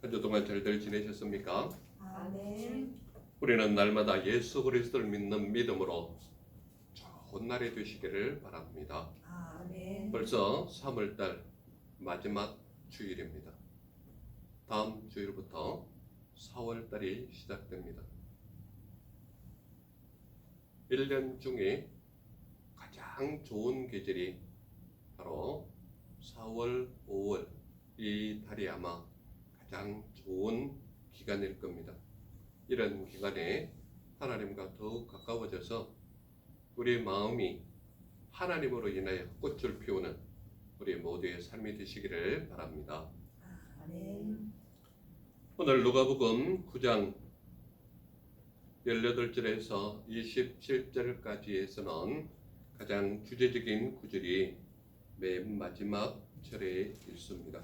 한 주 동안 잘들 지내셨습니까? 아멘. 우리는 날마다 예수 그리스도를 믿는 믿음으로 좋은 날이 되시기를 바랍니다. 아멘. 벌써 3월달 마지막 주일입니다. 다음 주일부터 4월달이 시작됩니다. 1년 중에 가장 좋은 계절이 바로 4월, 5월 이 달이 아마 가장 좋은 기간일 겁니다. 이런 기간에 하나님과 더욱 가까워져서 우리 마음이 하나님으로 인하여 꽃을 피우는 우리 모두의 삶이 되시기를 바랍니다. 아멘. 오늘 누가복음 9장 18절에서 27절까지에서는 가장 주제적인 구절이 맨 마지막 절에 있습니다.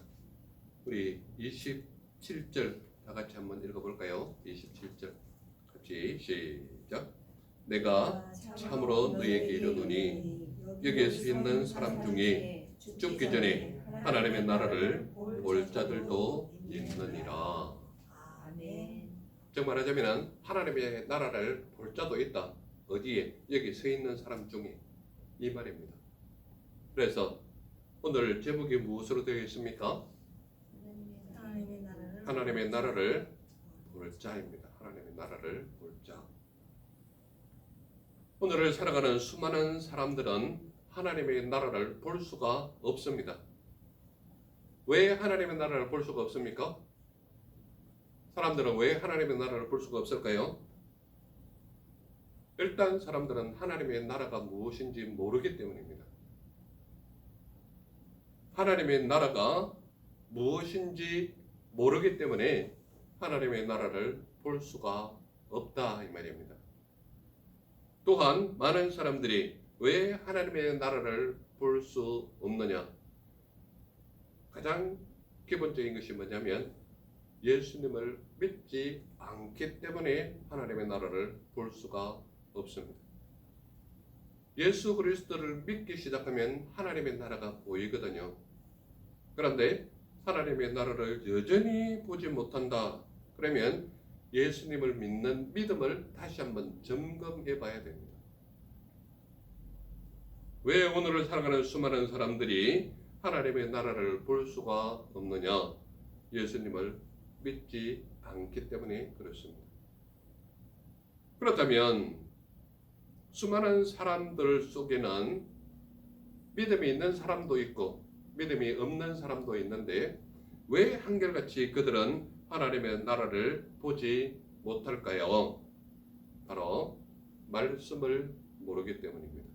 우리 27절 다 같이 한번 읽어볼까요? 27절 같이 시작. 내가 참으로 너희에게 이르노니 여기에 서 있는 사람 중에 죽기 전에 하나님의 나라를 볼 자들도 있느니라. 아멘. 즉 말하자면 하나님의 나라를 볼 자도 있다. 어디에? 여기 서 있는 사람 중에, 이 말입니다. 그래서 오늘 제목이 무엇으로 되어 있습니까? 하나님의 나라를 볼 자입니다. 하나님의 나라를 볼 자. 오늘을 살아가는 수많은 사람들은 하나님의 나라를 볼 수가 없습니다. 왜 하나님의 나라를 볼 수가 없습니까? 사람들은 왜 하나님의 나라를 볼 수가 없을까요? 일단 사람들은 하나님의 나라가 무엇인지 모르기 때문입니다. 하나님의 나라가 무엇인지 모르기 때문에 하나님의 나라를 볼 수가 없다 이 말입니다. 또한 많은 사람들이 왜 하나님의 나라를 볼 수 없느냐? 가장 기본적인 것이 뭐냐면 예수님을 믿지 않기 때문에 하나님의 나라를 볼 수가 없습니다. 예수 그리스도를 믿기 시작하면 하나님의 나라가 보이거든요. 그런데 하나님의 나라를 여전히 보지 못한다. 그러면 예수님을 믿는 믿음을 다시 한번 점검해 봐야 됩니다. 왜 오늘을 살아가는 수많은 사람들이 하나님의 나라를 볼 수가 없느냐? 예수님을 믿지 않기 때문에 그렇습니다. 그렇다면 수많은 사람들 속에는 믿음이 있는 사람도 있고 믿음이 없는 사람도 있는데 왜 한결같이 그들은 하나님의 나라를 보지 못할까요? 바로 말씀을 모르기 때문입니다.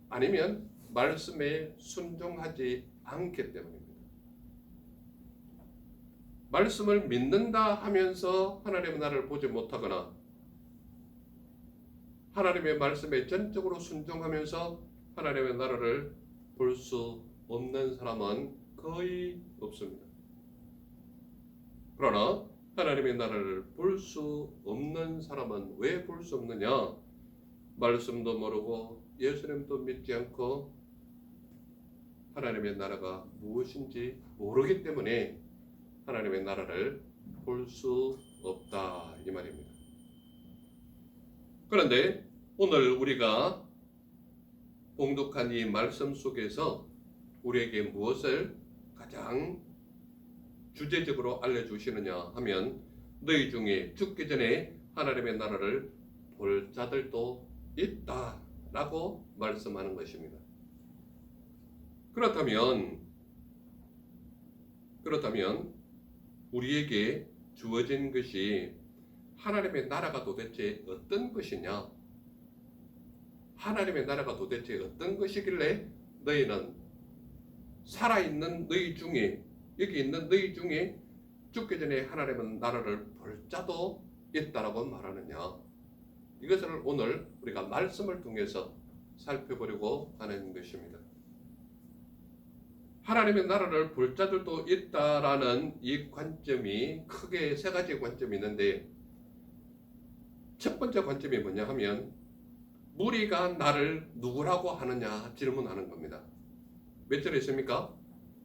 아니면 말씀에 순종하지 않기 때문입니다. 말씀을 믿는다 하면서 하나님의 나라를 보지 못하거나 하나님의 말씀에 전적으로 순종하면서 하나님의 나라를 볼 수 없는 사람은 거의 없습니다. 그러나 하나님의 나라를 볼 수 없는 사람은 왜 볼 수 없느냐? 말씀도 모르고 예수님도 믿지 않고 하나님의 나라가 무엇인지 모르기 때문에 하나님의 나라를 볼 수 없다 이 말입니다. 그런데 오늘 우리가 봉독한 이 말씀 속에서 우리에게 무엇을 가장 주제적으로 알려주시느냐 하면 너희 중에 죽기 전에 하나님의 나라를 볼 자들도 있다라고 말씀하는 것입니다. 그렇다면 우리에게 주어진 것이 하나님의 나라가 도대체 어떤 것이냐? 하나님의 나라가 도대체 어떤 것이길래 너희는 살아있는 너희 중에 여기 있는 너희 중에 죽기 전에 하나님의 나라를 볼 자도 있다라고 말하느냐? 이것을 오늘 우리가 말씀을 통해서 살펴보려고 하는 것입니다. 하나님의 나라를 볼 자들도 있다라는 이 관점이 크게 세 가지 관점이 있는데 첫 번째 관점이 뭐냐 하면 무리가 나를 누구라고 하느냐 질문하는 겁니다. 몇 절에 있습니까?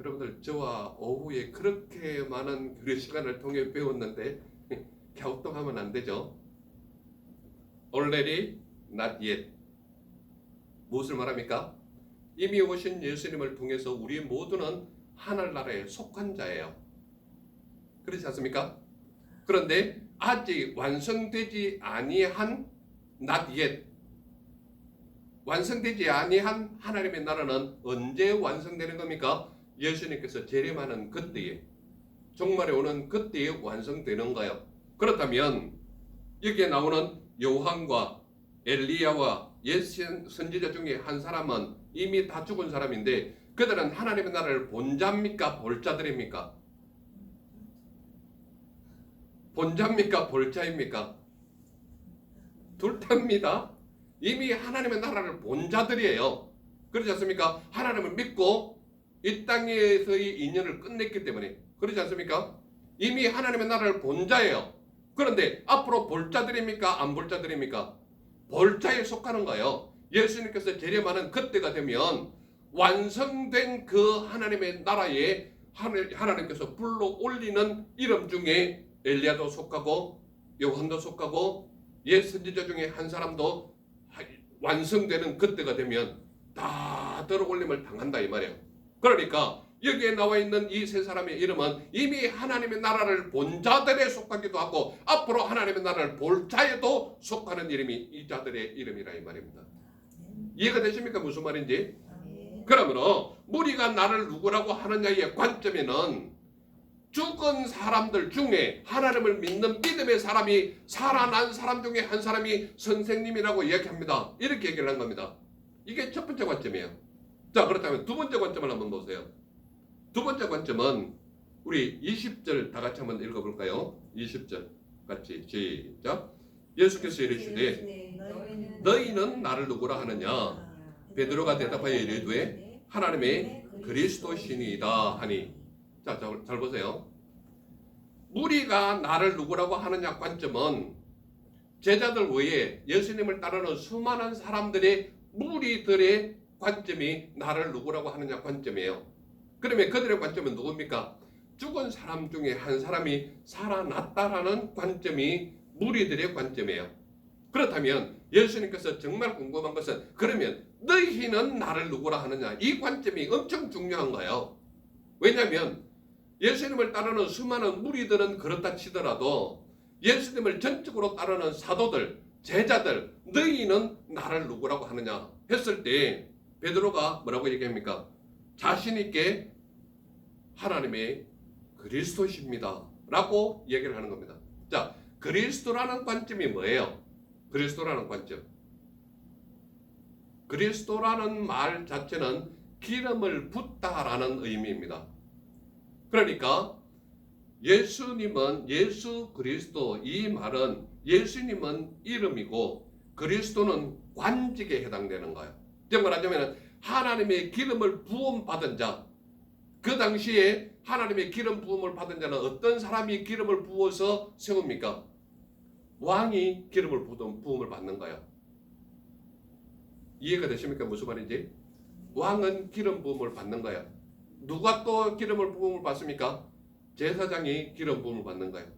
여러분들 저와 오후에 그렇게 많은 교류 시간을 통해 배웠는데 갸우뚱하면 안 되죠. Already, not yet. 무엇을 말합니까? 이미 오신 예수님을 통해서 우리 모두는 하늘나라에 속한 자예요. 그렇지 않습니까? 그런데 아직 완성되지 아니한 not yet, 완성되지 아니한 하나님의 나라는 언제 완성되는 겁니까? 예수님께서 재림하는 그때에, 종말에 오는 그때에 완성되는가요? 그렇다면 여기에 나오는 요한과 엘리야와 옛 선지자 중에 한 사람은 이미 다 죽은 사람인데 그들은 하나님의 나라를 본 자입니까? 볼 자들입니까? 본 자입니까? 볼 자입니까? 둘 다입니다. 이미 하나님의 나라를 본 자들이에요. 그렇지 않습니까? 하나님을 믿고 이 땅에서의 인연을 끝냈기 때문에. 그렇지 않습니까? 이미 하나님의 나라를 본 자예요. 그런데 앞으로 볼 자들입니까? 안 볼 자들입니까? 볼 자에 속하는 거예요. 예수님께서 재림하는 그때가 되면 완성된 그 하나님의 나라에 하나님께서 불러 올리는 이름 중에 엘리야도 속하고 요한도 속하고 옛 선지자 중에 한 사람도 완성되는 그때가 되면 다 들어올림을 당한다 이 말이에요. 그러니까 여기에 나와 있는 이 세 사람의 이름은 이미 하나님의 나라를 본 자들에 속하기도 하고 앞으로 하나님의 나라를 볼 자에도 속하는 이름이 이 자들의 이름이라 이 말입니다. 이해가 되십니까? 무슨 말인지? 그러므로 무리가 나를 누구라고 하느냐의 관점에는 죽은 사람들 중에 하나님을 믿는 믿음의 사람이 살아난 사람 중에 한 사람이 선생님이라고 이야기합니다. 이렇게 얘기를 한 겁니다. 이게 첫 번째 관점이에요. 자, 그렇다면 두 번째 관점을 한번 보세요. 두 번째 관점은 우리 20절 다 같이 한번 읽어볼까요? 20절 같이 시작. 예수께서 이르시되 너희는 나를 누구라 하느냐? 베드로가 대답하여 이르되 하나님의 그리스도시니이다 하니. 자, 잘 보세요. 무리가 나를 누구라고 하느냐 관점은 제자들 외에 예수님을 따르는 수많은 사람들의 무리들의 관점이 나를 누구라고 하느냐 관점이에요. 그러면 그들의 관점은 누굽니까? 죽은 사람 중에 한 사람이 살아났다라는 관점이 무리들의 관점이에요. 그렇다면 예수님께서 정말 궁금한 것은 그러면 너희는 나를 누구라 하느냐? 이 관점이 엄청 중요한 거예요. 왜냐하면 예수님을 따르는 수많은 무리들은 그렇다 치더라도 예수님을 전적으로 따르는 사도들, 제자들, 너희는 나를 누구라고 하느냐 했을 때 베드로가 뭐라고 얘기합니까? 자신 있게 하나님의 그리스도십니다 라고 얘기를 하는 겁니다. 자, 그리스도라는 관점이 뭐예요? 그리스도라는 관점. 그리스도라는 말 자체는 기름을 붓다라는 의미입니다. 그러니까 예수님은 예수 그리스도, 이 말은 예수님은 이름이고 그리스도는 관직에 해당되는 거예요. 즉 말하자면 하나님의 기름을 부음 받은 자, 그 당시에 하나님의 기름 부음을 받은 자는 어떤 사람이 기름을 부어서 세웁니까? 왕이 기름을 부음을 받는 거예요. 이해가 되십니까? 무슨 말인지? 왕은 기름 부음을 받는 거예요. 누가 또 기름을 부음을 받습니까? 제사장이 기름 부음을 받는 거예요.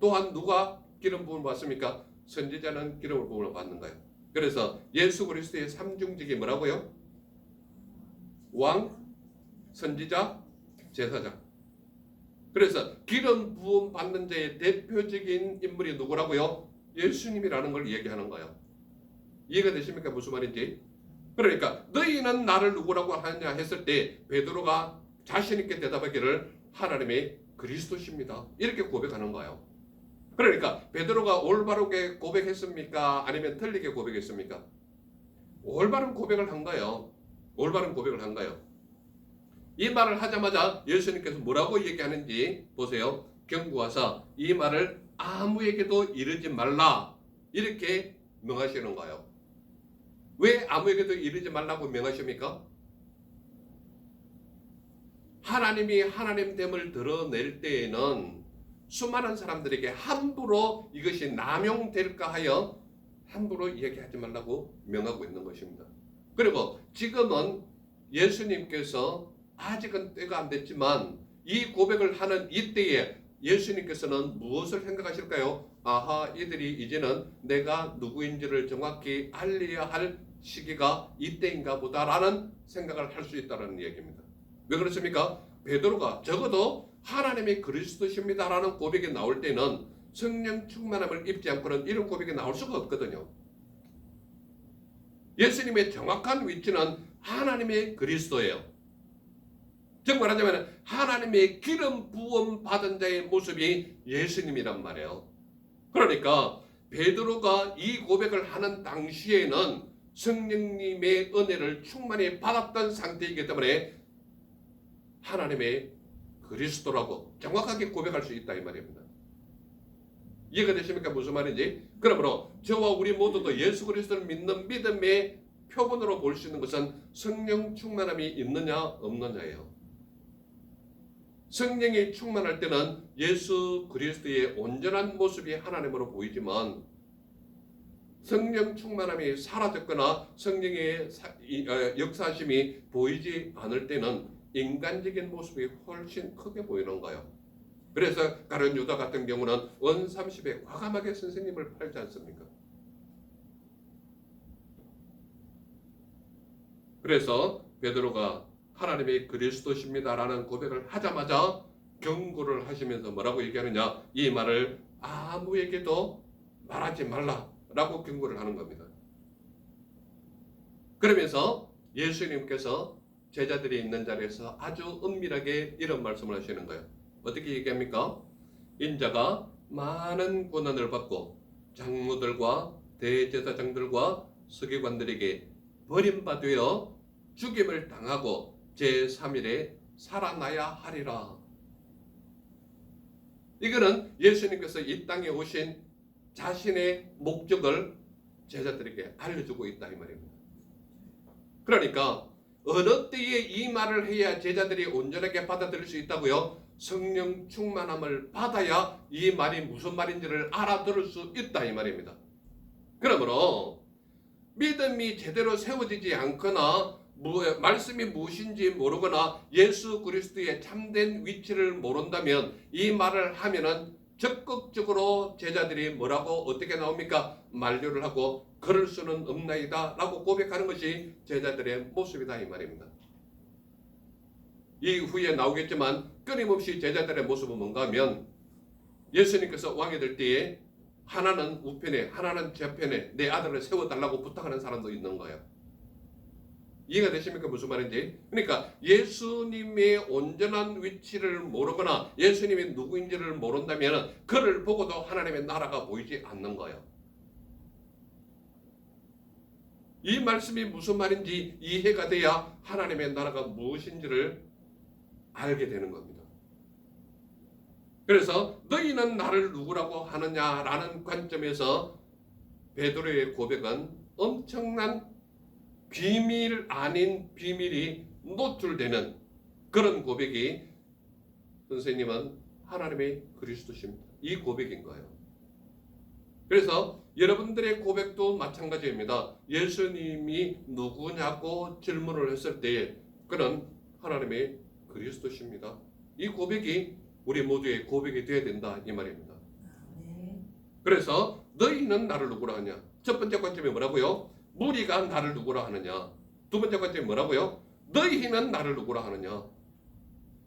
또한 누가 기름 부음을 받습니까? 선지자는 기름을 부음을 받는 거예요. 그래서 예수 그리스도의 삼중직이 뭐라고요? 왕, 선지자, 제사장. 그래서 기름 부음 받는 자의 대표적인 인물이 누구라고요? 예수님이라는 걸 얘기하는 거예요. 이해가 되십니까? 무슨 말인지? 그러니까 너희는 나를 누구라고 하느냐 했을 때 베드로가 자신 있게 대답하기를 하나님의 그리스도십니다. 이렇게 고백하는 거예요. 그러니까 베드로가 올바르게 고백했습니까? 아니면 틀리게 고백했습니까? 올바른 고백을 한 거예요. 올바른 고백을 한 거예요. 이 말을 하자마자 예수님께서 뭐라고 얘기하는지 보세요. 경고하사 이 말을 아무에게도 이르지 말라 이렇게 명하시는 거예요. 왜 아무에게도 이르지 말라고 명하십니까? 하나님이 하나님됨을 드러낼 때에는 수많은 사람들에게 함부로 이것이 남용될까 하여 함부로 얘기하지 말라고 명하고 있는 것입니다. 그리고 지금은 예수님께서 아직은 때가 안 됐지만 이 고백을 하는 이때에 예수님께서는 무엇을 생각하실까요? 아하, 이들이 이제는 내가 누구인지를 정확히 알려야 할 시기가 이때인가 보다라는 생각을 할 수 있다는 얘기입니다. 왜 그렇습니까? 베드로가 적어도 하나님이 그리스도십니다라는 고백이 나올 때는 성령 충만함을 입지 않고는 이런 고백이 나올 수가 없거든요. 예수님의 정확한 위치는 하나님의 그리스도예요. 즉 말하자면 하나님의 기름 부음 받은 자의 모습이 예수님이란 말이에요. 그러니까 베드로가 이 고백을 하는 당시에는 성령님의 은혜를 충만히 받았던 상태이기 때문에 하나님의 그리스도라고 정확하게 고백할 수 있다 이 말입니다. 이해가 되십니까? 무슨 말인지? 그러므로 저와 우리 모두도 예수 그리스도를 믿는 믿음의 표본으로 볼 수 있는 것은 성령 충만함이 있느냐 없느냐예요. 성령이 충만할 때는 예수 그리스도의 온전한 모습이 하나님으로 보이지만 성령 충만함이 사라졌거나 성령의 역사심이 보이지 않을 때는 인간적인 모습이 훨씬 크게 보이는 거예요. 그래서 가룟 유다 같은 경우는 원 30에 과감하게 선생님을 팔지 않습니까? 그래서 베드로가 하나님이 그리스도십니다라는 고백을 하자마자 경고를 하시면서 뭐라고 얘기하느냐? 이 말을 아무에게도 말하지 말라라고 경고를 하는 겁니다. 그러면서 예수님께서 제자들이 있는 자리에서 아주 은밀하게 이런 말씀을 하시는 거예요. 어떻게 얘기합니까? 인자가 많은 고난을 받고 장로들과 대제사장들과 서기관들에게 버림받아 죽임을 당하고 제3일에 살아나야 하리라. 이거는 예수님께서 이 땅에 오신 자신의 목적을 제자들에게 알려주고 있다 이 말입니다. 그러니까 어느 때에 이 말을 해야 제자들이 온전하게 받아들일 수 있다고요? 성령 충만함을 받아야 이 말이 무슨 말인지를 알아들을 수 있다 이 말입니다. 그러므로 믿음이 제대로 세워지지 않거나 말씀이 무엇인지 모르거나 예수 그리스도의 참된 위치를 모른다면 이 말을 하면은 적극적으로 제자들이 뭐라고 어떻게 나옵니까? 만류를 하고 그럴 수는 없나이다 라고 고백하는 것이 제자들의 모습이다 이 말입니다. 이후에 나오겠지만 끊임없이 제자들의 모습은 뭔가 하면 예수님께서 왕이 될 때에 하나는 우편에 하나는 좌편에 내 아들을 세워달라고 부탁하는 사람도 있는 거예요. 이해가 되십니까? 무슨 말인지. 그러니까 예수님의 온전한 위치를 모르거나 예수님이 누구인지를 모른다면 그를 보고도 하나님의 나라가 보이지 않는 거예요. 이 말씀이 무슨 말인지 이해가 돼야 하나님의 나라가 무엇인지를 알게 되는 겁니다. 그래서 너희는 나를 누구라고 하느냐라는 관점에서 베드로의 고백은 엄청난 비밀 아닌 비밀이 노출되는 그런 고백이 선생님은 하나님의 그리스도십니다. 이 고백인 거예요. 그래서 여러분들의 고백도 마찬가지입니다. 예수님이 누구냐고 질문을 했을 때 그는 하나님의 그리스도십니다. 이 고백이 우리 모두의 고백이 되어야 된다 이 말입니다. 그래서 너희는 나를 누구라 하냐? 첫 번째 관점이 뭐라고요? 무리가 나를 누구라 하느냐? 두 번째 관점이 뭐라고요? 너희는 나를 누구라 하느냐?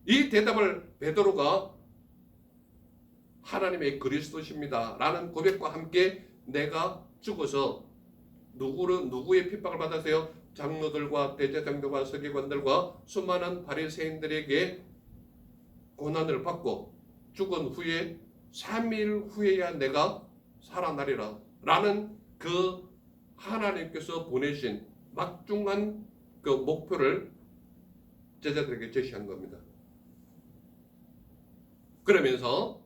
이 대답을 베드로가 하나님의 그리스도십니다 라는 고백과 함께 내가 죽어서 누구의 핍박을 받았어요? 장로들과 대제사장들과 서기관들과 수많은 바리새인들에게 고난을 받고 죽은 후에 3일 후에야 내가 살아나리라 라는 그 하나님께서 보내신 막중한 그 목표를 제자들에게 제시한 겁니다. 그러면서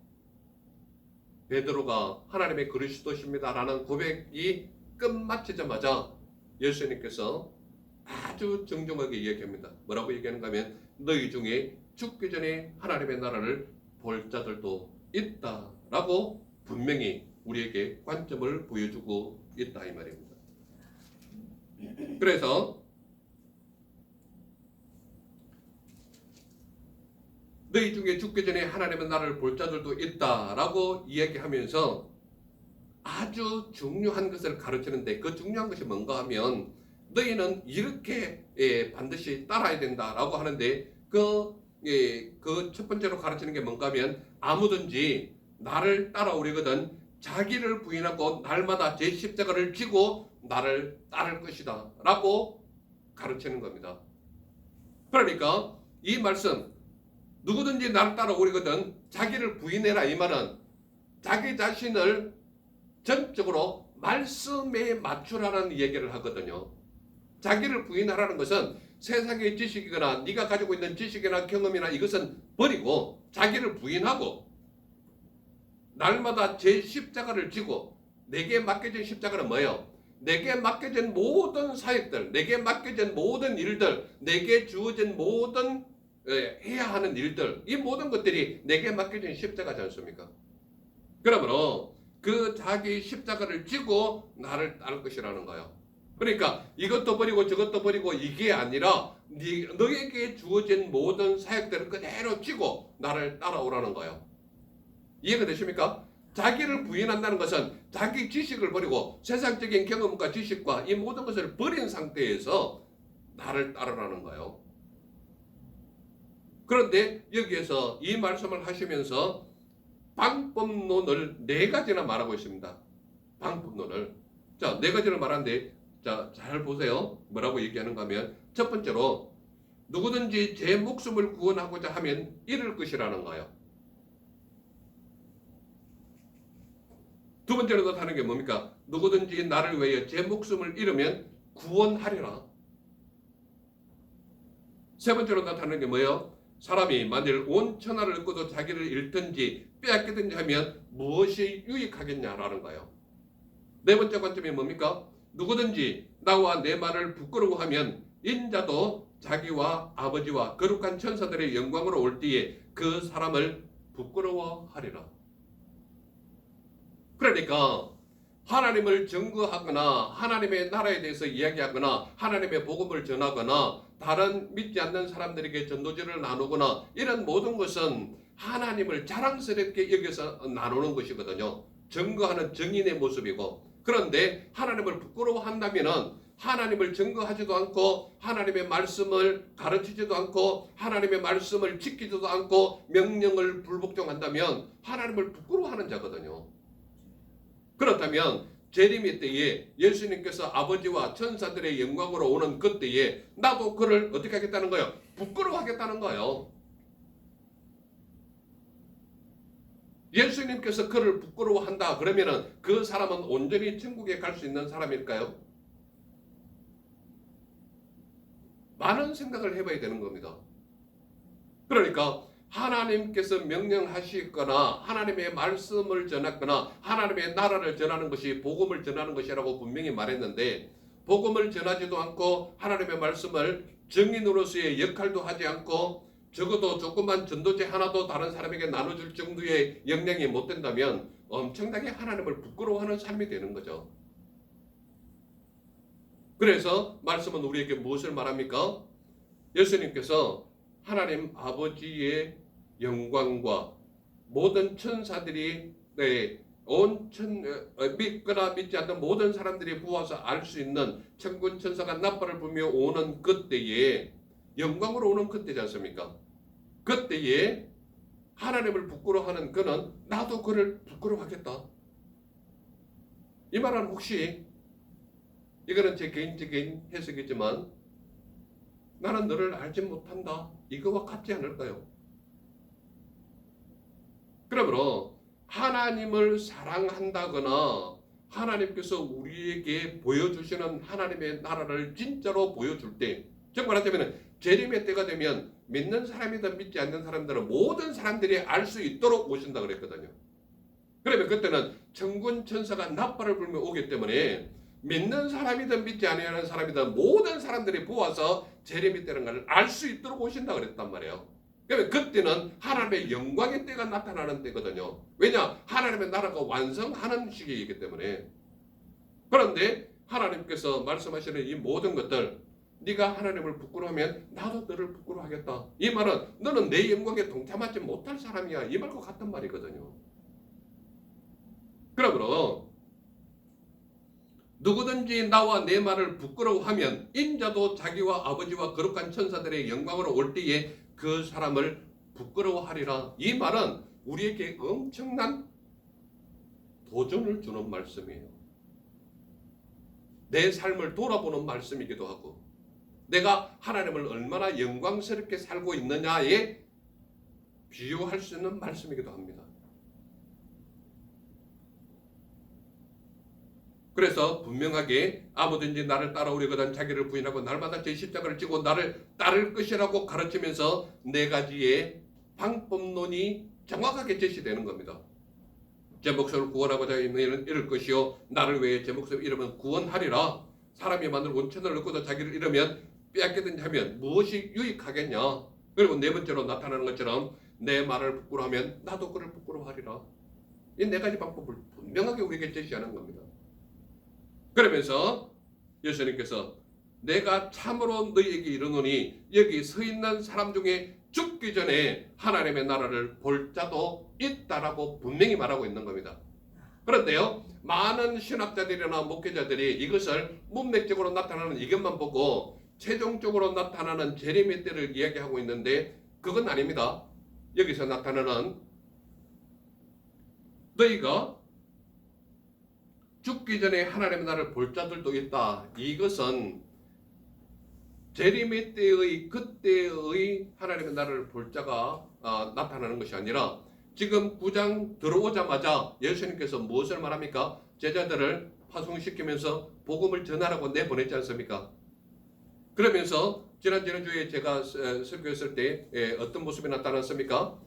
베드로가 하나님의 그리스도십니다 라는 고백이 끝마치자마자 예수님께서 아주 정중하게 이야기합니다. 뭐라고 얘기하는가 하면 너희 중에 죽기 전에 하나님의 나라를 볼 자들도 있다라고 분명히 우리에게 관점을 보여주고 있다 이 말입니다. 그래서 너희 중에 죽기 전에 하나님의 나라를 볼 자들도 있다라고 이야기하면서 아주 중요한 것을 가르치는데, 그 중요한 것이 뭔가 하면 너희는 이렇게 반드시 따라야 된다라고 하는데, 그 첫 번째로 가르치는 게 뭔가 하면 아무든지 나를 따라오려거든 자기를 부인하고 날마다 제 십자가를 지고 나를 따를 것이다 라고 가르치는 겁니다. 그러니까 이 말씀, 누구든지 나를 따라오려거든 자기를 부인해라, 이 말은 자기 자신을 전적으로 말씀에 맞추라는 얘기를 하거든요. 자기를 부인하라는 것은 세상의 지식이거나 네가 가지고 있는 지식이나 경험이나 이것은 버리고 자기를 부인하고 날마다 제 십자가를 지고, 내게 맡겨진 십자가는 뭐예요? 내게 맡겨진 모든 사역들, 내게 맡겨진 모든 일들, 내게 주어진 모든 해야 하는 일들, 이 모든 것들이 내게 맡겨진 십자가지 않습니까? 그러므로 그 자기 십자가를 지고 나를 따를 것이라는 거예요. 그러니까 이것도 버리고 저것도 버리고 이게 아니라 너에게 주어진 모든 사역들을 그대로 지고 나를 따라오라는 거예요. 이해가 되십니까? 자기를 부인한다는 것은 자기 지식을 버리고 세상적인 경험과 지식과 이 모든 것을 버린 상태에서 나를 따르라는 거예요. 그런데 여기에서 이 말씀을 하시면서 방법론을 4가지나 말하고 있습니다. 방법론을. 자, 4가지를 말하는데, 자, 잘 보세요. 뭐라고 얘기하는가 하면, 첫 번째로 누구든지 제 목숨을 구원하고자 하면 잃을 것이라는 거예요. 두 번째로 나타나는 게 뭡니까? 누구든지 나를 위하여 제 목숨을 잃으면 구원하리라. 세 번째로 나타나는 게 뭐예요? 사람이 만일 온 천하를 얻고도 자기를 잃든지 빼앗기든지 하면 무엇이 유익하겠냐라는 거예요. 네 번째 관점이 뭡니까? 누구든지 나와 내 말을 부끄러워하면 인자도 자기와 아버지와 거룩한 천사들의 영광으로 올 때에 그 사람을 부끄러워하리라. 그러니까 하나님을 증거하거나 하나님의 나라에 대해서 이야기하거나 하나님의 복음을 전하거나 다른 믿지 않는 사람들에게 전도지를 나누거나 이런 모든 것은 하나님을 자랑스럽게 여기서 나누는 것이거든요. 증거하는 증인의 모습이고, 그런데 하나님을 부끄러워한다면은 하나님을 증거하지도 않고 하나님의 말씀을 가르치지도 않고 하나님의 말씀을 지키지도 않고 명령을 불복종한다면 하나님을 부끄러워하는 자거든요. 그렇다면 재림의 때에 예수님께서 아버지와 천사들의 영광으로 오는 그때에 나도 그를 어떻게 하겠다는 거예요? 부끄러워하겠다는 거예요. 예수님께서 그를 부끄러워한다 그러면은 그 사람은 온전히 천국에 갈 수 있는 사람일까요? 많은 생각을 해봐야 되는 겁니다. 그러니까 하나님께서 명령하시거나 하나님의 말씀을 전하거나 하나님의 나라를 전하는 것이 복음을 전하는 것이라고 분명히 말했는데, 복음을 전하지도 않고 하나님의 말씀을 증인으로서의 역할도 하지 않고 적어도 조그만 전도제 하나도 다른 사람에게 나눠줄 정도의 역량이 못 된다면 엄청나게 하나님을 부끄러워하는 삶이 되는 거죠. 그래서 말씀은 우리에게 무엇을 말합니까? 예수님께서 하나님 아버지의 영광과 모든 천사들이 믿거나 믿지 않는 모든 사람들이 보아서 알 수 있는 천군 천사가 나팔을 불며 오는 그때에, 영광으로 오는 그때지 않습니까? 그때에 하나님을 부끄러워하는 그는 나도 그를 부끄러워하겠다. 이 말은 혹시, 이거는 제 개인적인 해석이지만, 나는 너를 알지 못한다, 이거와 같지 않을까요? 그러므로 하나님을 사랑한다거나 하나님께서 우리에게 보여주시는 하나님의 나라를 진짜로 보여줄 때, 즉 말하자면 재림의 때가 되면 믿는 사람이든 믿지 않는 사람들은 모든 사람들이 알 수 있도록 오신다 그랬거든요. 그러면 그때는 천군 천사가 나팔을 불며 오기 때문에 믿는 사람이든 믿지 않는 사람이든 모든 사람들이 보아서 재림의 때라는 걸 알 수 있도록 오신다 그랬단 말이에요. 그러면 그때는 하나님의 영광의 때가 나타나는 때거든요. 왜냐? 하나님의 나라가 완성하는 시기이기 때문에. 그런데 하나님께서 말씀하시는 이 모든 것들, 네가 하나님을 부끄러워하면 나도 너를 부끄러워하겠다. 이 말은 너는 내 영광에 동참하지 못할 사람이야. 이 말과 같은 말이거든요. 그러므로 누구든지 나와 내 말을 부끄러워하면 인자도 자기와 아버지와 거룩한 천사들의 영광으로 올 때에 그 사람을 부끄러워하리라. 이 말은 우리에게 엄청난 도전을 주는 말씀이에요. 내 삶을 돌아보는 말씀이기도 하고 내가 하나님을 얼마나 영광스럽게 살고 있느냐에 비유할 수 있는 말씀이기도 합니다. 그래서 분명하게 아무든지 나를 따라오려거든 자기를 부인하고 날마다 제 십자가를 지고 나를 따를 것이라고 가르치면서 네 가지의 방법론이 정확하게 제시되는 겁니다. 제 목숨을 구원하고자 너희는 잃을 것이요 나를 위해 제 목숨을 잃으면 구원하리라. 사람이 만들 원천을 얻고도 자기를 잃으면 빼앗기든지 하면 무엇이 유익하겠냐. 그리고 네 번째로 나타나는 것처럼 내 말을 부끄러워하면 나도 그를 부끄러워하리라. 이 네 가지 방법을 분명하게 우리에게 제시하는 겁니다. 그러면서 예수님께서 내가 참으로 너희에게 이르노니 여기 서 있는 사람 중에 죽기 전에 하나님의 나라를 볼 자도 있다라고 분명히 말하고 있는 겁니다. 그런데요, 많은 신학자들이나 목회자들이 이것을 문맥적으로 나타나는 이것만 보고 최종적으로 나타나는 재림의 때를 이야기하고 있는데 그건 아닙니다. 여기서 나타나는 너희가 죽기 전에 하나님의 나라를 볼 자들도 있다. 이것은 재림의 때의 그때의 하나님의 나라를 볼 자가 나타나는 것이 아니라 지금 9장 들어오자마자 예수님께서 무엇을 말합니까? 제자들을 파송시키면서 복음을 전하라고 내보냈지 않습니까? 그러면서 지난주에 제가 설교했을 때 어떤 모습이 나타났습니까?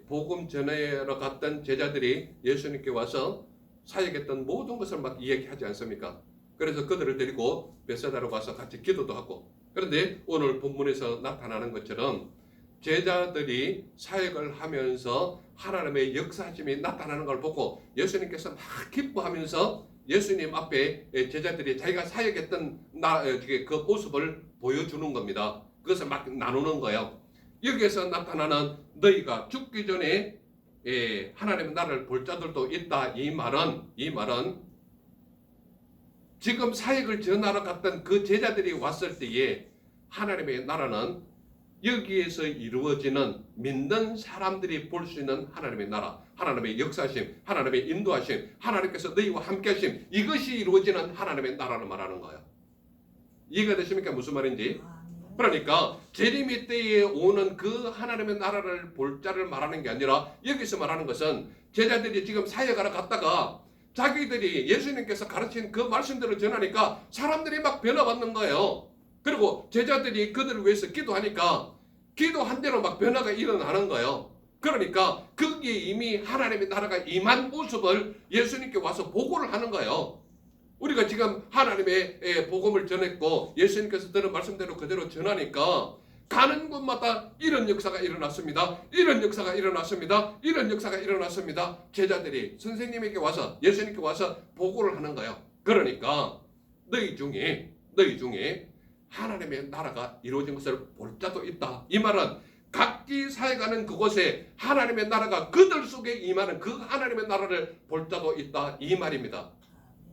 복음 전하러 갔던 제자들이 예수님께 와서 사역했던 모든 것을 막 이야기하지 않습니까? 그래서 그들을 데리고 베세다로 가서 같이 기도도 하고. 그런데 오늘 본문에서 나타나는 것처럼 제자들이 사역을 하면서 하나님의 역사심이 나타나는 걸 보고 예수님께서 막 기뻐하면서 예수님 앞에 제자들이 자기가 사역했던 그 모습을 보여주는 겁니다. 그것을 막 나누는 거예요. 여기에서 나타나는 너희가 죽기 전에 하나님의 나라를 볼 자들도 있다. 이 말은 지금 사역을 전하러 갔던 그 제자들이 왔을 때에 하나님의 나라는 여기에서 이루어지는 믿는 사람들이 볼 수 있는 하나님의 나라, 하나님의 역사심, 하나님의 인도하심, 하나님께서 너희와 함께하심, 이것이 이루어지는 하나님의 나라를 말하는 거예요. 이해가 되십니까? 무슨 말인지? 그러니까 재림의 때에 오는 그 하나님의 나라를 볼 자를 말하는 게 아니라 여기서 말하는 것은 제자들이 지금 사역하러 갔다가 자기들이 예수님께서 가르친 그 말씀들을 전하니까 사람들이 막 변화받는 거예요. 그리고 제자들이 그들을 위해서 기도하니까 기도한 대로 막 변화가 일어나는 거예요. 그러니까 거기에 이미 하나님의 나라가 임한 모습을 예수님께 와서 보고를 하는 거예요. 우리가 지금 하나님의 복음을 전했고 예수님께서 들은 말씀대로 그대로 전하니까 가는 곳마다 이런 역사가 일어났습니다. 이런 역사가 일어났습니다. 이런 역사가 일어났습니다. 제자들이 선생님에게 와서 예수님께 와서 보고를 하는 거예요. 그러니까 너희 중에 하나님의 나라가 이루어진 것을 볼 자도 있다. 이 말은 각기 사역하는 그곳에 하나님의 나라가 그들 속에 임하는 그 하나님의 나라를 볼 자도 있다. 이 말입니다.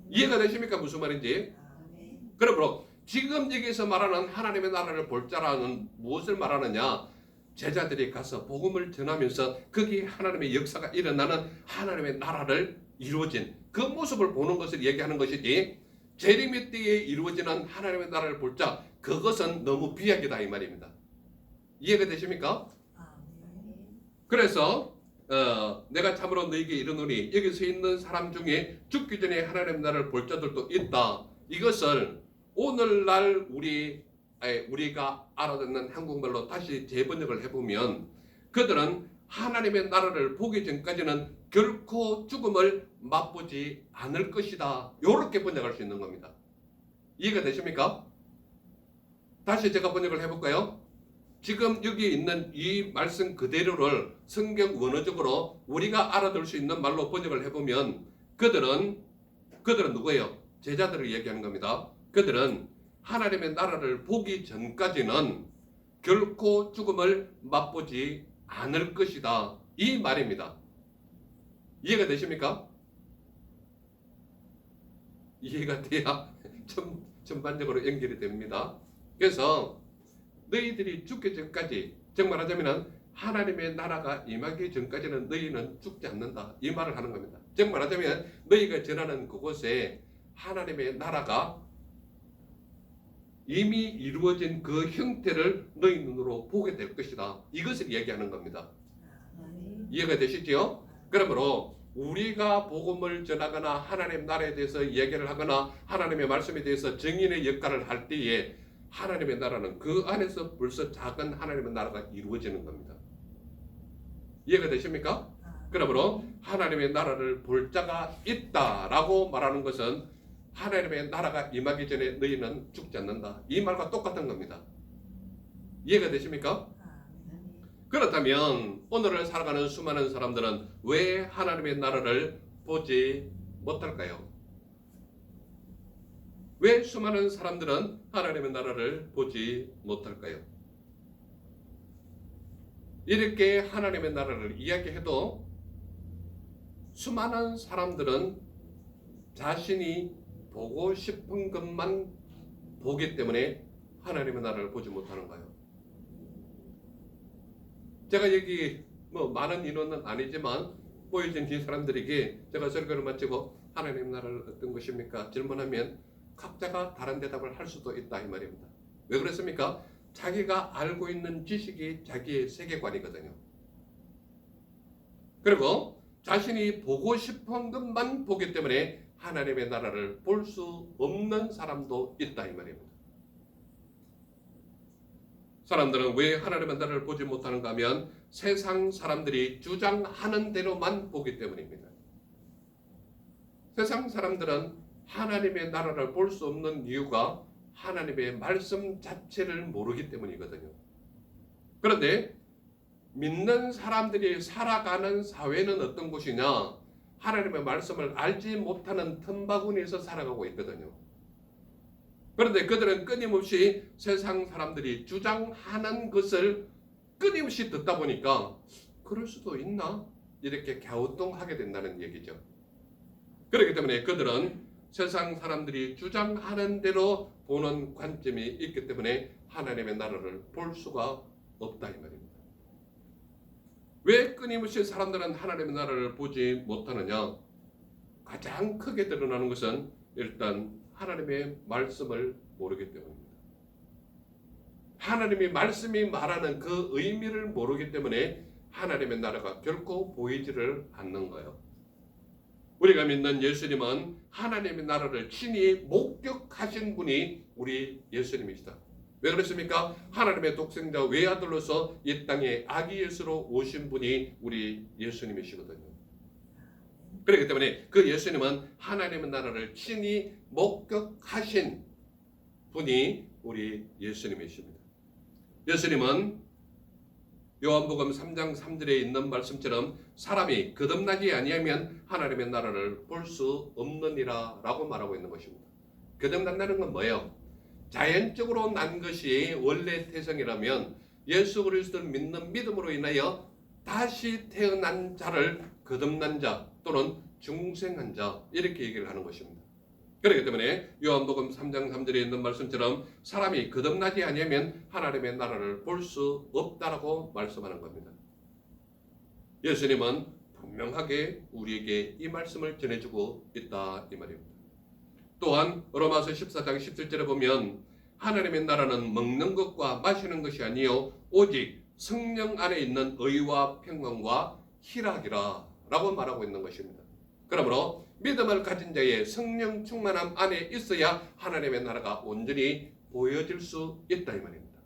이해가 되십니까? 무슨 말인지? 그러므로 지금 여기서 말하는 하나님의 나라를 볼 자라는 무엇을 말하느냐? 제자들이 가서 복음을 전하면서 거기 하나님의 역사가 일어나는 하나님의 나라를 이루어진 그 모습을 보는 것을 얘기하는 것이지 재림의 때에 이루어지는 하나님의 나라를 볼 자, 그것은 너무 비약이다 이 말입니다. 이해가 되십니까? 그래서 내가 참으로 너에게 이르노니 여기 서 있는 사람 중에 죽기 전에 하나님의 나라를 볼 자들도 있다. 이것을 오늘날 우리가 알아듣는 한국말로 다시 재번역을 해보면 그들은 하나님의 나라를 보기 전까지는 결코 죽음을 맛보지 않을 것이다. 이렇게 번역할 수 있는 겁니다. 이해가 되십니까? 다시 제가 번역을 해볼까요? 지금 여기 있는 이 말씀 그대로를 성경 원어적으로 우리가 알아들 수 있는 말로 번역을 해보면 그들은 누구예요? 제자들을 얘기하는 겁니다. 그들은 하나님의 나라를 보기 전까지는 결코 죽음을 맛보지 않을 것이다. 이 말입니다. 이해가 되십니까? 이해가 돼야 전반적으로 연결이 됩니다. 그래서 너희들이 죽기 전까지, 정말 하자면 하나님의 나라가 임하기 전까지는 너희는 죽지 않는다. 이 말을 하는 겁니다. 정말 하자면 너희가 전하는 그곳에 하나님의 나라가 이미 이루어진 그 형태를 너희 눈으로 보게 될 것이다. 이것을 얘기하는 겁니다. 아멘. 이해가 되시죠? 그러므로 우리가 복음을 전하거나 하나님 나라에 대해서 얘기를 하거나 하나님의 말씀에 대해서 증인의 역할을 할 때에 하나님의 나라는 그 안에서 벌써 작은 하나님의 나라가 이루어지는 겁니다. 이해가 되십니까? 그러므로 하나님의 나라를 볼 자가 있다라고 말하는 것은 하나님의 나라가 임하기 전에 너희는 죽지 않는다. 이 말과 똑같은 겁니다. 이해가 되십니까? 그렇다면 오늘을 살아가는 수많은 사람들은 왜 하나님의 나라를 보지 못할까요? 왜 수많은 사람들은 하나님의 나라를 보지 못할까요? 이렇게 하나님의 나라를 이야기해도 수많은 사람들은 자신이 보고 싶은 것만 보기 때문에 하나님의 나라를 보지 못하는 거예요. 제가 여기 많은 인원은 아니지만 보여진 이 사람들에게 제가 설교를 마치고 하나님의 나라를 어떤 것입니까? 질문하면 각자가 다른 대답을 할 수도 있다 이 말입니다. 왜 그렇습니까? 자기가 알고 있는 지식이 자기의 세계관이거든요. 그리고 자신이 보고 싶은 것만 보기 때문에 하나님의 나라를 볼 수 없는 사람도 있다 이 말입니다. 사람들은 왜 하나님의 나라를 보지 못하는가 하면 세상 사람들이 주장하는 대로만 보기 때문입니다. 세상 사람들은 하나님의 나라를 볼 수 없는 이유가 하나님의 말씀 자체를 모르기 때문이거든요. 그런데 믿는 사람들이 살아가는 사회는 어떤 곳이냐? 하나님의 말씀을 알지 못하는 틈바구니에서 살아가고 있거든요. 그런데 그들은 끊임없이 세상 사람들이 주장하는 것을 끊임없이 듣다 보니까 그럴 수도 있나? 이렇게 갸우뚱하게 된다는 얘기죠. 그렇기 때문에 그들은 세상 사람들이 주장하는 대로 보는 관점이 있기 때문에 하나님의 나라를 볼 수가 없다 이 말입니다. 왜 끊임없이 사람들은 하나님의 나라를 보지 못하느냐? 가장 크게 드러나는 것은 일단 하나님의 말씀을 모르기 때문입니다. 하나님의 말씀이 말하는 그 의미를 모르기 때문에 하나님의 나라가 결코 보이지를 않는 거예요. 우리가 믿는 예수님은 하나님의 나라를 친히 목격하신 분이 우리 예수님이시다. 왜 그렇습니까? 하나님의 독생자 외아들로서 이 땅에 아기 예수로 오신 분이 우리 예수님이시거든요. 그렇기 때문에 그 예수님은 하나님의 나라를 친히 목격하신 분이 우리 예수님이십니다. 예수님은 요한복음 3장 3절에 있는 말씀처럼 사람이 거듭나지 아니하면 하나님의 나라를 볼 수 없느니라 라고 말하고 있는 것입니다. 거듭난다는 건 뭐예요? 자연적으로 난 것이 원래 태생이라면 예수 그리스도를 믿는 믿음으로 인하여 다시 태어난 자를 거듭난 자 또는 중생한 자 이렇게 얘기를 하는 것입니다. 그렇기 때문에 요한복음 3장 3절에 있는 말씀처럼 사람이 거듭나지 아니하면 하나님의 나라를 볼 수 없다라고 말씀하는 겁니다. 예수님은 분명하게 우리에게 이 말씀을 전해주고 있다 이 말입니다. 또한 로마서 14장 17절에 보면 하나님의 나라는 먹는 것과 마시는 것이 아니요 오직 성령 안에 있는 의와 평강과 희락이라 라고 말하고 있는 것입니다. 그러므로 믿음을 가진 자의 성령 충만함 안에 있어야 하나님의 나라가 온전히 보여질 수 있다 이 말입니다.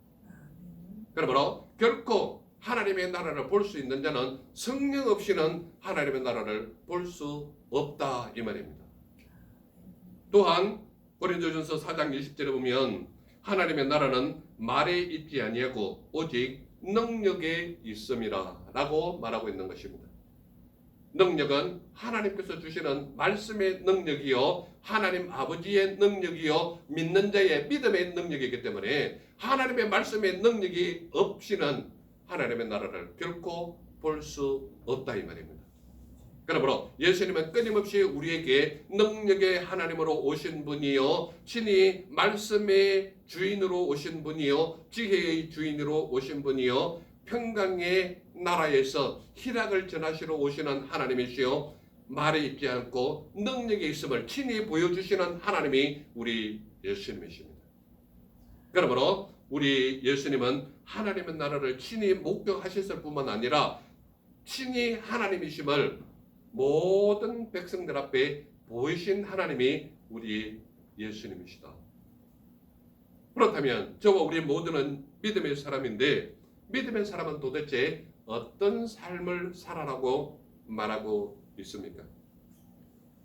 그러므로 결코 하나님의 나라를 볼 수 있는 자는 성령 없이는 하나님의 나라를 볼 수 없다 이 말입니다. 또한 고린도전서 4장 20절에 보면 하나님의 나라는 말에 있지 아니하고 오직 능력에 있음이라 라고 말하고 있는 것입니다. 능력은 하나님께서 주시는 말씀의 능력이요, 하나님 아버지의 능력이요, 믿는 자의 믿음의 능력이기 때문에 하나님의 말씀의 능력이 없이는 하나님의 나라를 결코 볼 수 없다 이 말입니다. 그러므로 예수님은 끊임없이 우리에게 능력의 하나님으로 오신 분이요, 친히 말씀의 주인으로 오신 분이요, 지혜의 주인으로 오신 분이요, 평강의 나라에서 희락을 전하시러 오시는 하나님이시요, 말에 있지 않고 능력이 있음을 친히 보여주시는 하나님이 우리 예수님이십니다. 그러므로 우리 예수님은 하나님의 나라를 친히 목격하셨을 뿐만 아니라 친히 하나님이심을 모든 백성들 앞에 보이신 하나님이 우리 예수님이시다. 그렇다면 저와 우리 모두는 믿음의 사람인데, 믿음의 사람은 도대체 어떤 삶을 살아라고 말하고 있습니까?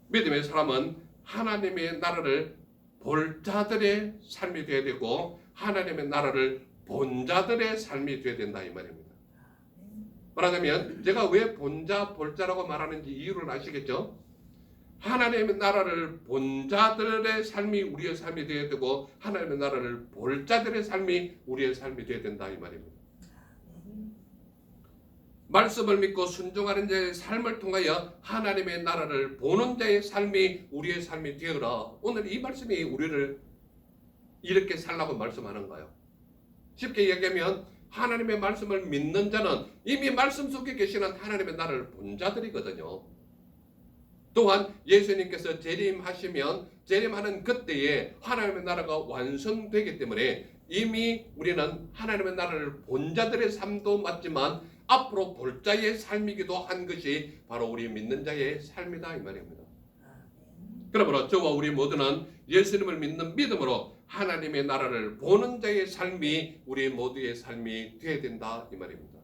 믿음의 사람은 하나님의 나라를 볼 자들의 삶이 되어야 되고 하나님의 나라를 본 자들의 삶이 되어야 된다 이 말입니다. 말하자면 제가 왜 본자 볼자라고 말하는지 이유를 아시겠죠? 하나님의 나라를 본 자들의 삶이 우리의 삶이 되어야 되고 하나님의 나라를 볼 자들의 삶이 우리의 삶이 되어야 된다 이 말입니다. 말씀을 믿고 순종하는 자의 삶을 통하여 하나님의 나라를 보는 자의 삶이 우리의 삶이 되어라. 오늘 이 말씀이 우리를 이렇게 살라고 말씀하는 거예요. 쉽게 얘기하면 하나님의 말씀을 믿는 자는 이미 말씀 속에 계시는 하나님의 나라를 본 자들이거든요. 또한 예수님께서 재림하시면 재림하는 그때에 하나님의 나라가 완성되기 때문에 이미 우리는 하나님의 나라를 본 자들의 삶도 맞지만 앞으로 볼 자의 삶이기도 한 것이 바로 우리 믿는 자의 삶이다 이 말입니다. 그러므로 저와 우리 모두는 예수님을 믿는 믿음으로 하나님의 나라를 보는 자의 삶이 우리 모두의 삶이 되어야 된다 이 말입니다.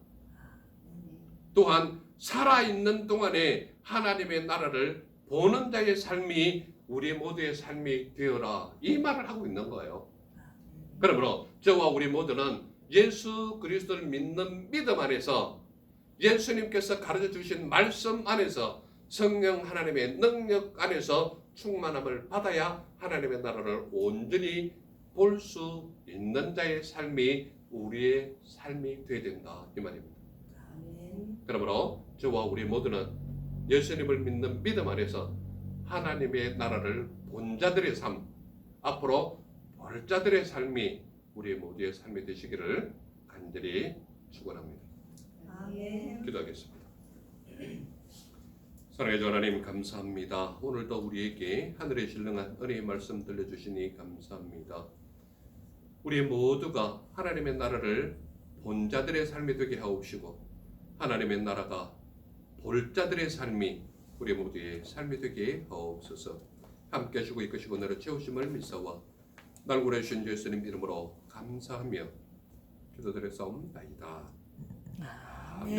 또한 살아있는 동안에 하나님의 나라를 보는 자의 삶이 우리 모두의 삶이 되어라 이 말을 하고 있는 거예요. 그러므로 저와 우리 모두는 예수 그리스도를 믿는 믿음 안에서 예수님께서 가르쳐 주신 말씀 안에서 성령 하나님의 능력 안에서 충만함을 받아야 하나님의 나라를 온전히 볼 수 있는 자의 삶이 우리의 삶이 되어야 된다 이 말입니다. 그러므로 저와 우리 모두는 예수님을 믿는 믿음 안에서 하나님의 나라를 본 자들의 삶, 앞으로 볼 자들의 삶이 우리 모두의 삶이 되시기를 간절히 축원합니다. 아멘. 기도하겠습니다. 사랑의 주 하나님 감사합니다. 오늘도 우리에게 하늘의 신령한 은혜의 말씀 들려주시니 감사합니다. 우리 모두가 하나님의 나라를 본 자들의 삶이 되게 하옵시고 하나님의 나라가 볼 자들의 삶이 우리 모두의 삶이 되게 하옵소서. 함께 하시고 이끄시고 너를 채우심을 믿사와 날 구하신 예수님 이름으로 감사하며 기도드렸사옵나이다. 아멘.